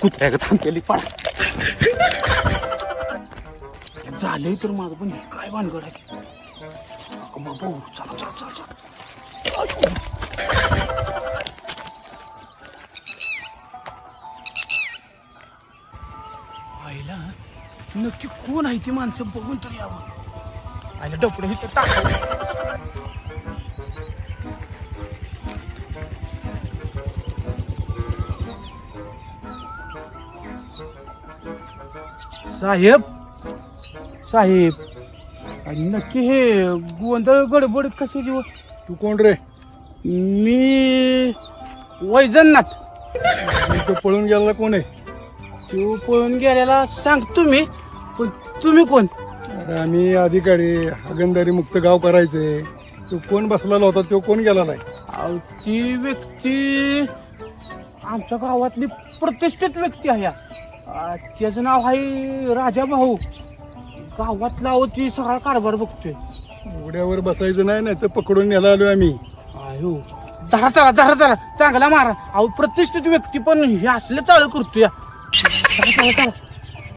कुत्र्या का थांबतेली पडा झालंय तर माझं पण काय भानगड आहे भाऊ चला चला चला चला आईला नक्की कोण आहे ती माणसं बघून तर यावं आईला डपडे हे तर टाकावं साहेब साहेब आणि नक्की हे गोंधळ गडबड कशाची व तू कोण रे? मी वैजनाथ तो पळून गेला कोण आहे? तो पळून गेलेला सांगतो मी पण तुम्ही कोण अरे आम्ही अधिकारी हागणदारी मुक्त गाव करायचंय. तो कोण बसलेला होता तो कोण गेला नाही? अहो, ती व्यक्ती आमच्या गावातली प्रतिष्ठित व्यक्ती आहे त्याचं नाव आहे राजा भाऊ गावातला अहो ती सगळा कारभार बघतोय उड्यावर बसायचं नाही ना तर पकडून न्यायला आलोय आम्ही. अयो धरा चला धरा चला चांगला मारा अहो प्रतिष्ठित व्यक्ती पण हे असले चालू करतोय चला चला चला